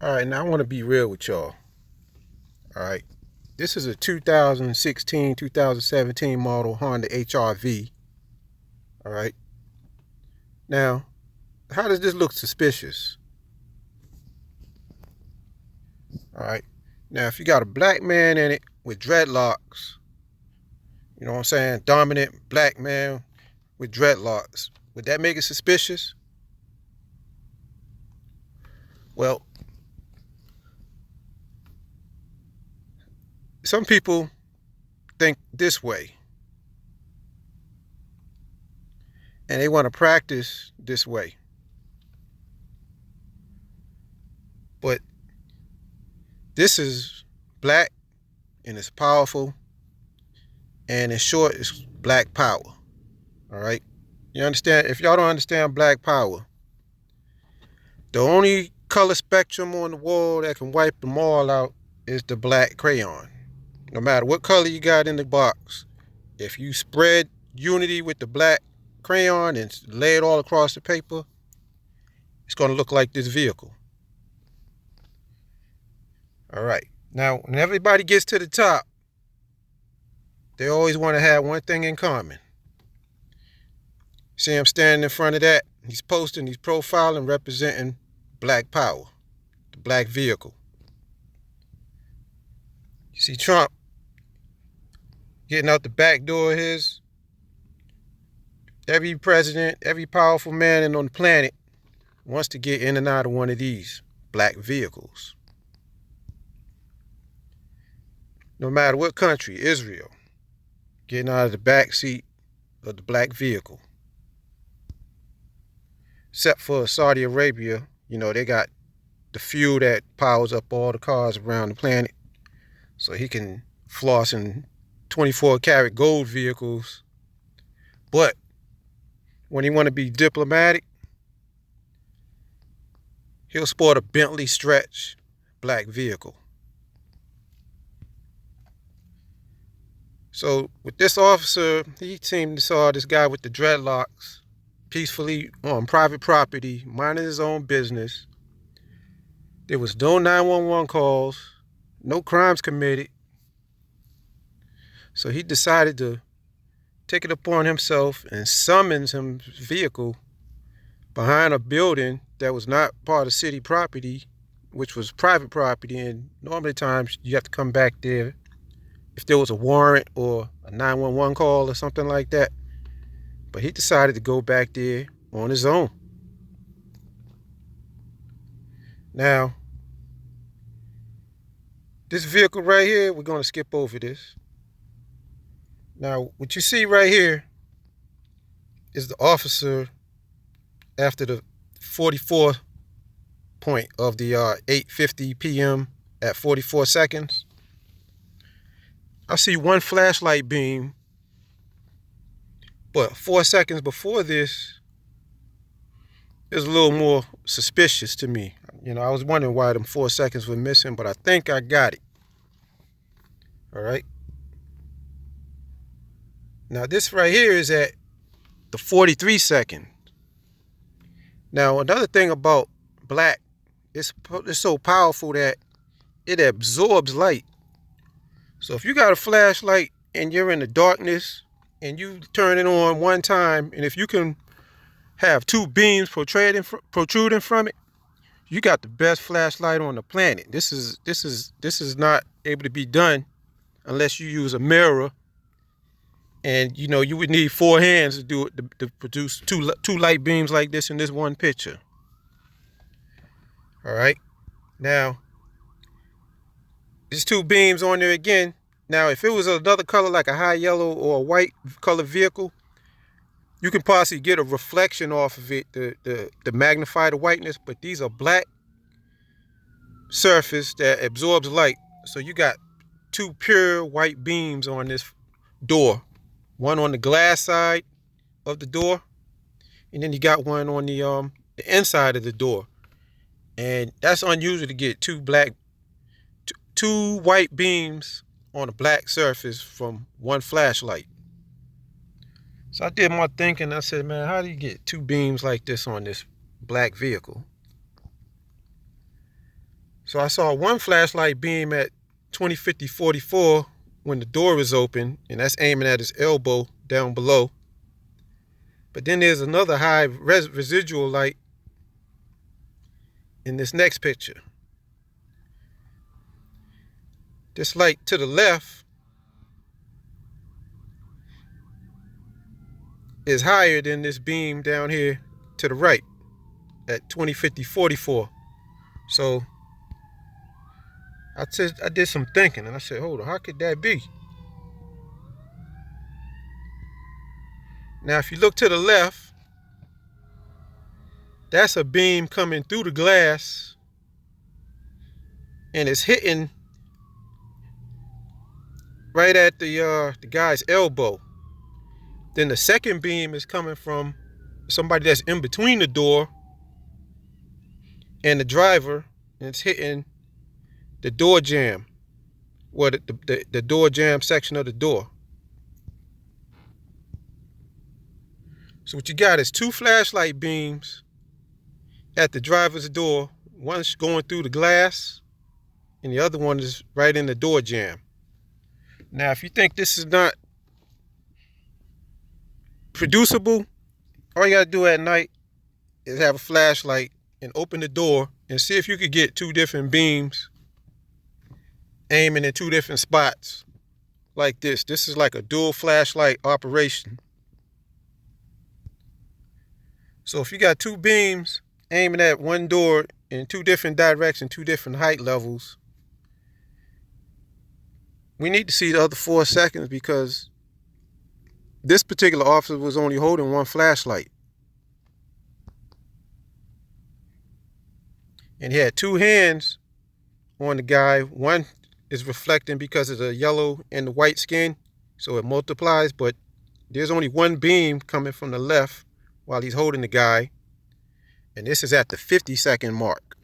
All right, now I want to be real with y'all. All right, this is a 2016, 2017 model Honda HR-V. All right, now how does this look suspicious? All right, now if you got a black man in it with dreadlocks, you know what I'm saying, dominant black man with dreadlocks, would that make it suspicious? Well, some people think this way, and they want to practice this way. But this is black and it's powerful, and in short, it's black power. All right, you understand? If y'all don't understand black power, the only color spectrum on the wall that can wipe them all out is the black crayon. No matter what color you got in the box, if you spread unity with the black crayon and lay it all across the paper, it's going to look like this vehicle. All right, now when everybody gets to the top, they always want to have one thing in common. See him standing in front of that? He's posting, he's profiling, representing black power, the black vehicle. You see Trump getting out the back door of his. Every president, every powerful man on the planet wants to get in and out of one of these black vehicles. No matter what country, Israel, getting out of the back seat of the black vehicle. Except for Saudi Arabia, you know, they got the fuel that powers up all the cars around the planet. So he can floss in 24 karat gold vehicles. But when he want to be diplomatic, he'll sport a Bentley stretch black vehicle. So with this officer, he seemed to saw this guy with the dreadlocks peacefully on private property, minding his own business. There was no 911 calls, no crimes committed. So he decided to take it upon himself and summons his vehicle behind a building that was not part of city property, which was private property. And normally times you have to come back there if there was a warrant or a 911 call or something like that. But he decided to go back there on his own. Now, this vehicle right here, we're going to skip over this. Now, what you see right here is the officer after the 44th point of the 8:50 p.m. at 44 seconds. I see one flashlight beam, but 4 seconds before this is a little more suspicious to me. You know, I was wondering why them 4 seconds were missing, but I think I got it. All right. Now this right here is at the 43 second. Now another thing about black, it's so powerful that it absorbs light. So if you got a flashlight and you're in the darkness and you turn it on one time, and if you can have two beams protruding from it, you got the best flashlight on the planet. This is not able to be done unless you use a mirror, and you know you would need 4 hands to do it to produce two light beams like this in this one picture. All right, now there's 2 beams on there again. Now if it was another color like a high yellow or a white color vehicle, you can possibly get a reflection off of it to magnify the whiteness, but these are black surface that absorbs light. So you got 2 pure white beams on this door. One on the glass side of the door, and then you got one on the inside of the door. And that's unusual to get two white beams on a black surface from one flashlight. So I did my thinking. I said, man, how do you get 2 beams like this on this black vehicle? So I saw one flashlight beam at 20/50/44 when the door was open, and that's aiming at his elbow down below. But then there's another high residual light in this next picture. This light to the left is higher than this beam down here to the right at 20/50/44. So I did some thinking, and I said, hold on, how could that be? Now, if you look to the left, that's a beam coming through the glass, and it's hitting right at the guy's elbow. Then the second beam is coming from somebody that's in between the door and the driver, and it's hitting the door jamb, or the door jamb section of the door. So what you got is two flashlight beams at the driver's door. One's going through the glass, and the other one is right in the door jamb. Now, if you think this is not producible, all you gotta do at night is have a flashlight and open the door and see if you could get two different beams aiming in two different spots like this. This is like a dual flashlight operation. So if you got two beams aiming at one door in two different directions, two different height levels, we need to see the other 4 seconds, because this particular officer was only holding one flashlight. And he had two hands on the guy. One is reflecting because of the yellow and the white skin, so it multiplies, but there's only one beam coming from the left while he's holding the guy. And this is at the 50-second mark.